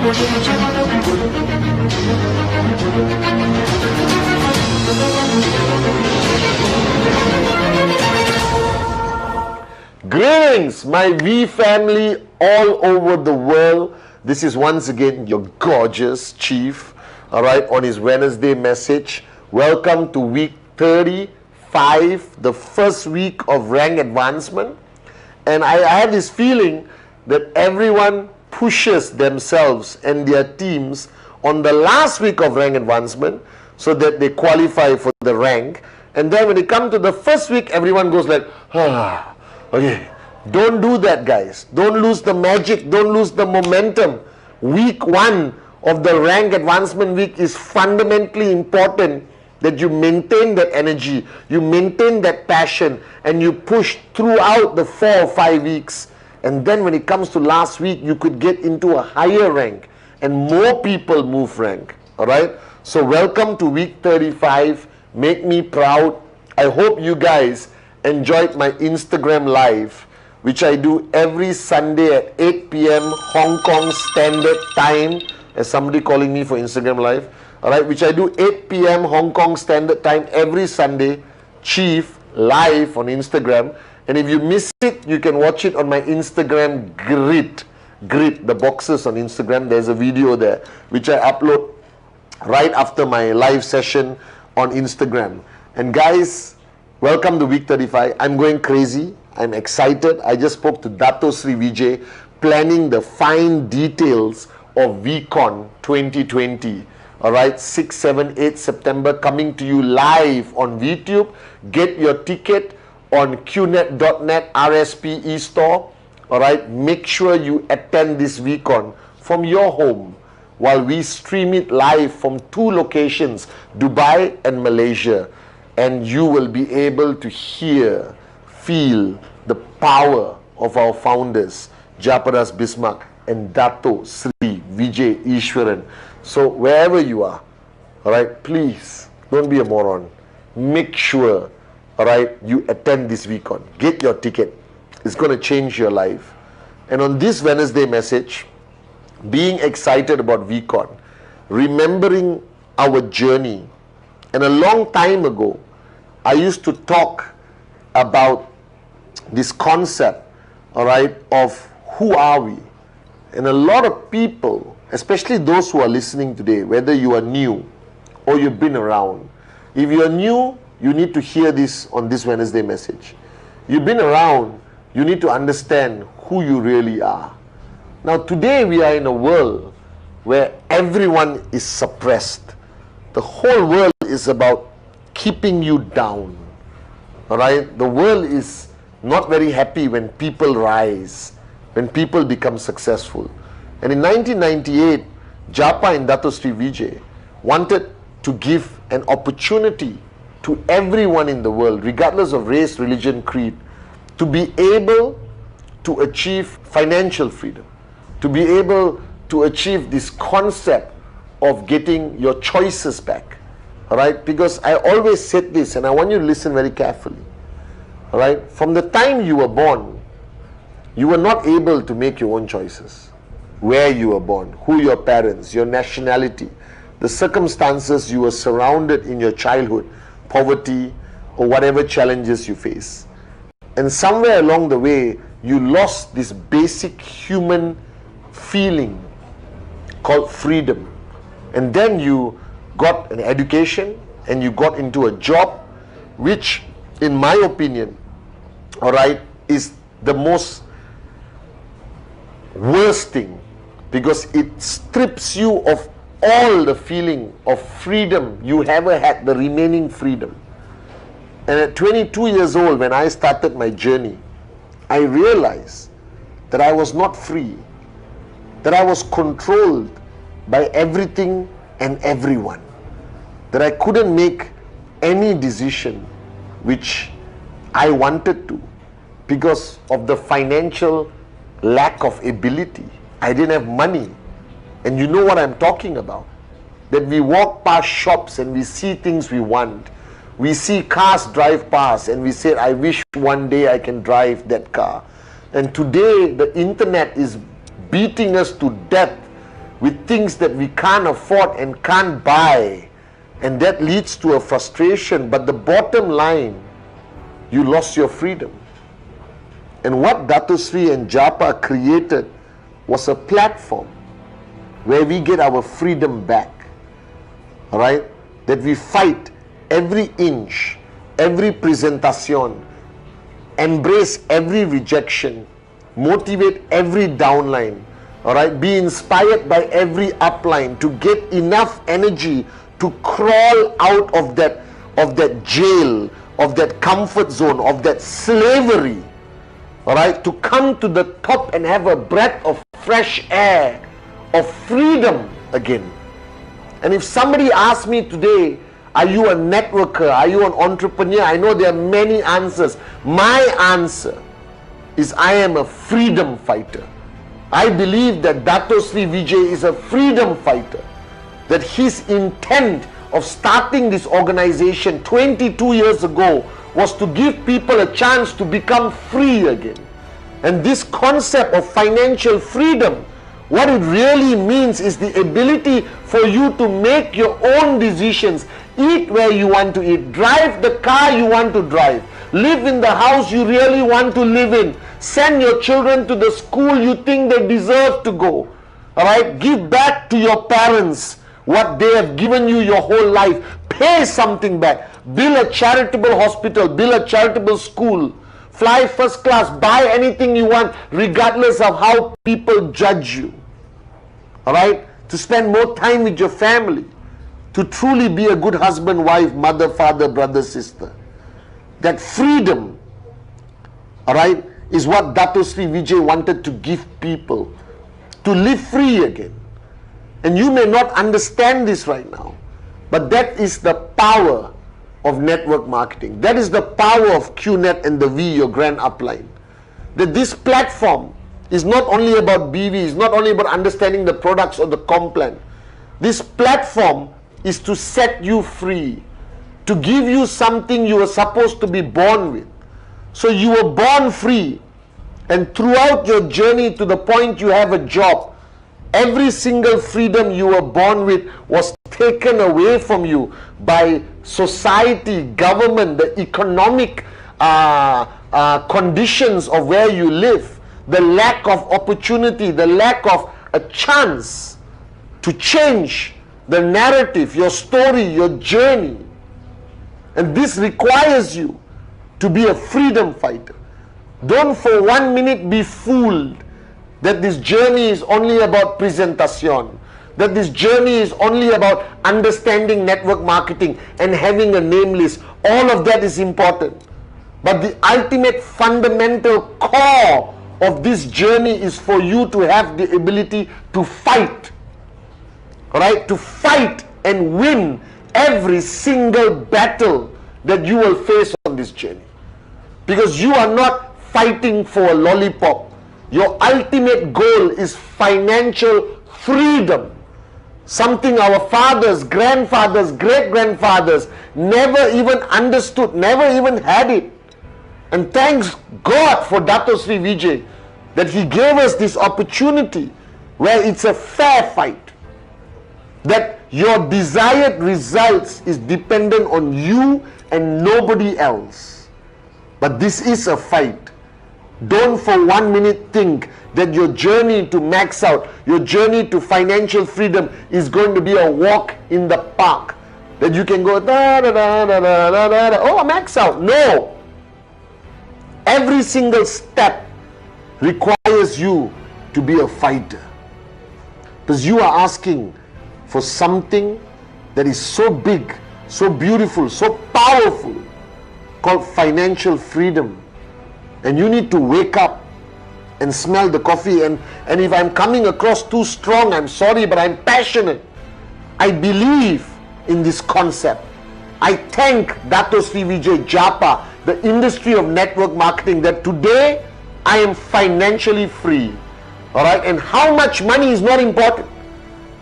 Greetings, my V family all over the world. This is once again your gorgeous chief, all right, on his Wednesday message. Welcome to week 35, the first week of rank advancement. And I have this feeling that everyone pushes themselves and their teams on the last week of rank advancement so that they qualify for the rank. And then when they come to the first week, everyone goes like, okay, don't do that, guys. Don't lose the magic. Don't lose the momentum. Week 1 of the rank advancement week is fundamentally important that you maintain that energy, you maintain that passion, and you push throughout the 4 or 5 weeks. And then when it comes to last week, you could get into a higher rank and more people move rank. All right. So welcome to week 35. Make me proud. I hope you guys enjoyed my Instagram live, which I do every Sunday at 8 p.m. Hong Kong Standard Time. As somebody calling me for Instagram live. All right, which I do 8 p.m. Hong Kong Standard Time every Sunday. Chief live on Instagram. And if you miss it, you can watch it on my Instagram grid, the boxes on Instagram. There's a video there which I upload right after my live session on Instagram. And guys, welcome to week 35. I'm going crazy. I'm excited. I just spoke to Dato Sri Vijay, planning the fine details of VCon 2020. All right, 6, 7, 8 September, coming to you live on VTube. Get your ticket on qnet.net RSP e-store. All right, make sure you attend this VCon from your home while we stream it live from 2 locations, Dubai and Malaysia. And you will be able to hear, feel the power of our founders, Japadas Bismarck and Dato Sri Vijay Ishwaran. So wherever you are, all right, please don't be a moron. Make sure, all right, you attend this VCon. Get your ticket. It's going to change your life. And on this Wednesday message, being excited about VCon, remembering our journey. And a long time ago, I used to talk about this concept, all right, of who are we? And a lot of people, especially those who are listening today, whether you are new or you've been around, if you are new, you need to hear this on this Wednesday message. You've been around, you need to understand who you really are. Now today we are in a world where everyone is suppressed. The whole world is about keeping you down. All right, the world is not very happy when people rise, when people become successful. And in 1998, Japa and Dato Sri Vijay wanted to give an opportunity to everyone in the world, regardless of race, religion, creed, to be able to achieve financial freedom, to be able to achieve this concept of getting your choices back. All right, because I always said this, and I want you to listen very carefully. All right, from the time you were born, you were not able to make your own choices. Where you were born, who your parents, your nationality, the circumstances you were surrounded in your childhood, poverty, or whatever challenges you face. And somewhere along the way, you lost this basic human feeling called freedom. And then you got an education and you got into a job, which, in my opinion, all right, is the most worst thing, because it strips you of all the feeling of freedom you ever had, the remaining freedom. And at 22 years old, when I started my journey, I realized that I was not free, that I was controlled by everything and everyone, that I couldn't make any decision which I wanted to because of the financial lack of ability. I didn't have money. And you know what I'm talking about. That we walk past shops and we see things we want. We see cars drive past and we say, I wish one day I can drive that car. And today the internet is beating us to death with things that we can't afford and can't buy. And that leads to a frustration. But the bottom line, you lost your freedom. And what Dato Sri and Japa created was a platform where we get our freedom back. Alright? That we fight every inch, every presentation, embrace every rejection, motivate every downline, alright? Be inspired by every upline to get enough energy to crawl out of that jail, of that comfort zone, of that slavery, alright? To come to the top and have a breath of fresh air, of freedom again. And if somebody asks me today, are you a networker? Are you an entrepreneur? I know there are many answers. My answer is I am a freedom fighter. I believe that Dato Sri Vijay is a freedom fighter. That his intent of starting this organization 22 years ago was to give people a chance to become free again. And this concept of financial freedom, what it really means is the ability for you to make your own decisions, eat where you want to eat, drive the car you want to drive, live in the house you really want to live in, send your children to the school you think they deserve to go, alright? Give back to your parents what they have given you your whole life, pay something back, build a charitable hospital, build a charitable school, fly first class, buy anything you want regardless of how people judge you, alright? To spend more time with your family, to truly be a good husband, wife, mother, father, brother, sister. That freedom, alright, is what Dato Sri Vijay wanted to give people, to live free again. And you may not understand this right now, but that is the power of network marketing. That is the power of QNet and the V, your grand upline. That this platform is not only about BV, it's not only about understanding the products or the comp plan. This platform is to set you free, to give you something you were supposed to be born with. So you were born free, and throughout your journey to the point you have a job, every single freedom you were born with was taken away from you by society, government, the economic conditions of where you live, the lack of opportunity, the lack of a chance to change the narrative, your story, your journey. And this requires you to be a freedom fighter. Don't for 1 minute be fooled that this journey is only about presentation, that this journey is only about understanding network marketing and having a name list. All of that is important. But the ultimate fundamental core of this journey is for you to have the ability to fight. Right? To fight and win every single battle that you will face on this journey. Because you are not fighting for a lollipop. Your ultimate goal is financial freedom. Something our fathers, grandfathers, great-grandfathers never even understood, never even had it. And thanks God for Dato Sri Vijay that he gave us this opportunity where it's a fair fight. That your desired results is dependent on you and nobody else. But this is a fight. Don't for 1 minute think that your journey to max out, your journey to financial freedom is going to be a walk in the park. That you can go, da, da, da, da, da, da, da, oh, max out. No. Every single step requires you to be a fighter. Because you are asking for something that is so big, so beautiful, so powerful, called financial freedom. And you need to wake up and smell the coffee. And if I'm coming across too strong, I'm sorry, but I'm passionate. I believe in this concept. I thank Dato Sri Vijay Japa, the industry of network marketing, that today I am financially free. Alright, and how much money is not important.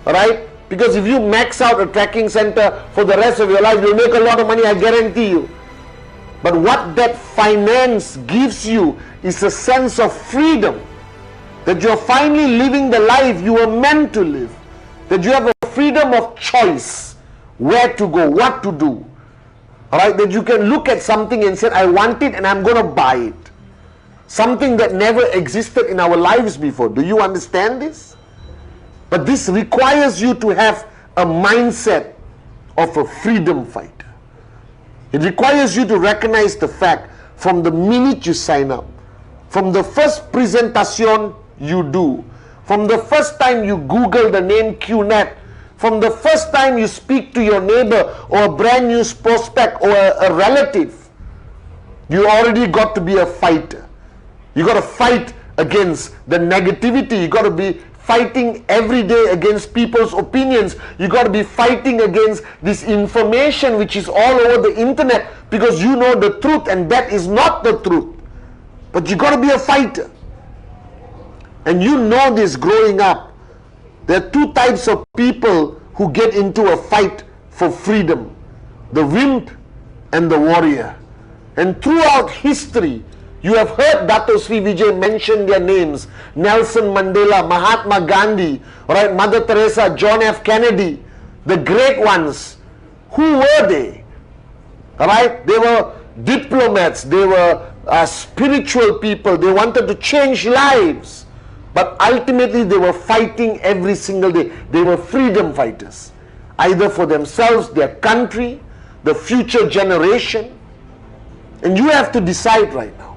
Alright, because if you max out a tracking center for the rest of your life, you'll make a lot of money, I guarantee you. But what that finance gives you is a sense of freedom. That you're finally living the life you were meant to live. that you have a freedom of choice, where to go, what to do. Alright, that you can look at something and say, I want it and I'm going to buy it. Something that never existed in our lives before. Do you understand this? But this requires you to have a mindset of a freedom fighter. It requires you to recognize the fact from the minute you sign up, from the first presentation you do, from the first time you Google the name QNet, from the first time you speak to your neighbor or a brand new prospect or a relative, you already got to be a fighter. You got to fight against the negativity. You got to be fighting every day against people's opinions. You got to be fighting against this information which is all over the internet, because you know the truth and that is not the truth. But you got to be a fighter. And you know this growing up. There are two types of people who get into a fight for freedom: the wimp and the warrior. And throughout history, you have heard Dato Sri Vijay mention their names: Nelson Mandela, Mahatma Gandhi, right, Mother Teresa, John F. Kennedy, the great ones. Who were they? Alright, they were diplomats, they were spiritual people, they wanted to change lives. But ultimately they were fighting every single day. They were freedom fighters, either for themselves, their country, the future generation. And you have to decide right now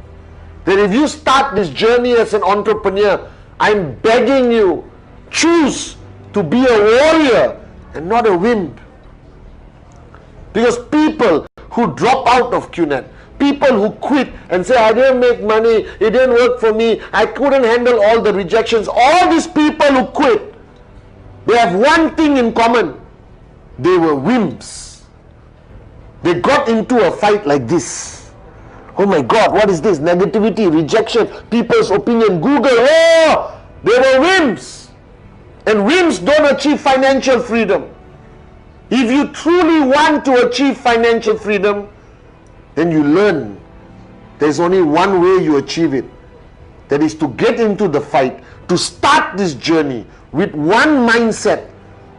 that if you start this journey as an entrepreneur, I'm begging you, choose to be a warrior and not a wimp. Because people who drop out of QNet, people who quit and say, I didn't make money, it didn't work for me, I couldn't handle all the rejections, all these people who quit, they have one thing in common: they were wimps. They got into a fight like this. Oh my God, what is this? Negativity, rejection, people's opinion, Google. Oh, they were wimps. And wimps don't achieve financial freedom. If you truly want to achieve financial freedom, then you learn there's only one way you achieve it. That is to get into the fight, to start this journey with one mindset,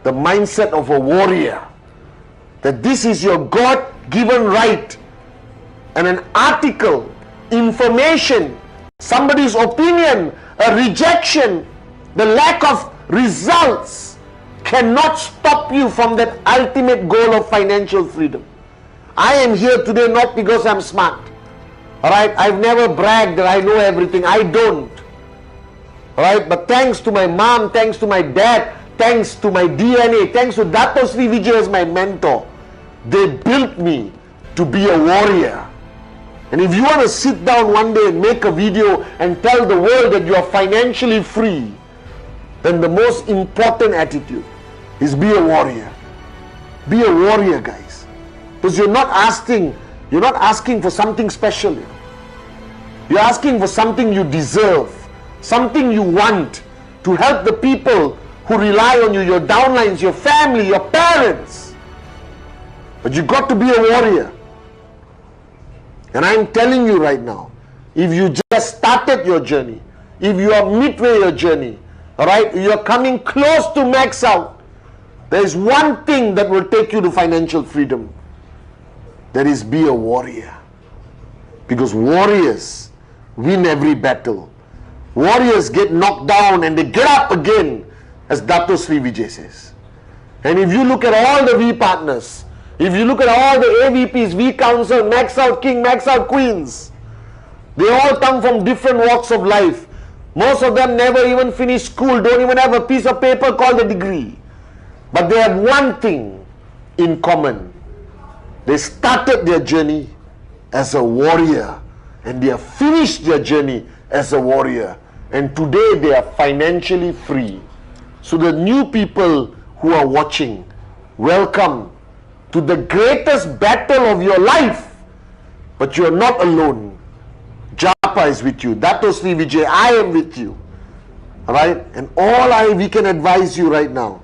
the mindset of a warrior. That this is your God-given right. And an article, information, somebody's opinion, a rejection, the lack of results cannot stop you from that ultimate goal of financial freedom. I am here today not because I'm smart. Alright, I've never bragged that I know everything. I don't. Alright, but thanks to my mom, thanks to my dad, thanks to my DNA, thanks to Dato Sri Vijay as my mentor, they built me to be a warrior. And if you want to sit down one day and make a video and tell the world that you are financially free, then the most important attitude is be a warrior. Be a warrior, guys. Because you're not asking for something special. You're asking for something you deserve, something you want, to help the people who rely on you, your downlines, your family, your parents. But you got to be a warrior. And I'm telling you right now, if you just started your journey, if you are midway your journey, alright, you're coming close to max out, there is one thing that will take you to financial freedom. That is, be a warrior. Because warriors win every battle. Warriors get knocked down and they get up again, as Dato Sri Vijay says. And if you look at all the V partners, if you look at all the AVPs, V Council, Max Out King, Max Out Queens, they all come from different walks of life. Most of them never even finish school, don't even have a piece of paper called a degree. But they have one thing in common. They started their journey as a warrior and they have finished their journey as a warrior. And today they are financially free. So the new people who are watching, welcome to the greatest battle of your life. But you are not alone. Japa is with you. Dato Sri Vijay, I am with you. Alright? And all we can advise you right now,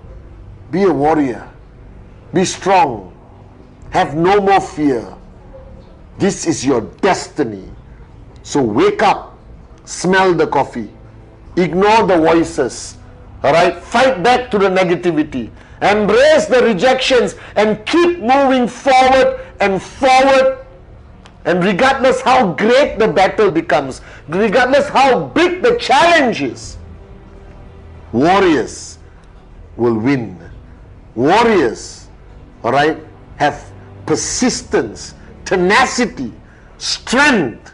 be a warrior. Be strong. Have no more fear. This is your destiny. So wake up. Smell the coffee. Ignore the voices. All right, fight back to the negativity. Embrace the rejections and keep moving forward and forward. And regardless how great the battle becomes, regardless how big the challenge is, warriors will win. Warriors, all right, have persistence, tenacity, strength.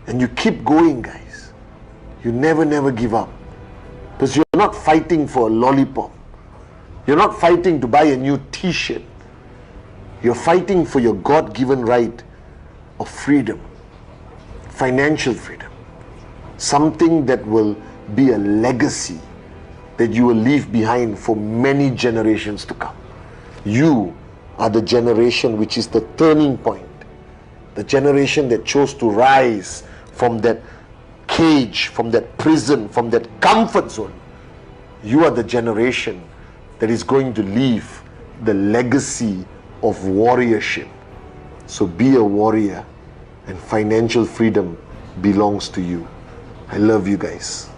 And you keep going, guys. You never give up. Because you're not fighting for a lollipop. You're not fighting to buy a new t-shirt. You're fighting for your God-given right of freedom, financial freedom, something that will be a legacy that you will leave behind for many generations to come. You are the generation which is the turning point, the generation that chose to rise from that cage, from that prison, from that comfort zone. You are the generation that is going to leave the legacy of warriorship. So be a warrior, and financial freedom belongs to you. I love you guys.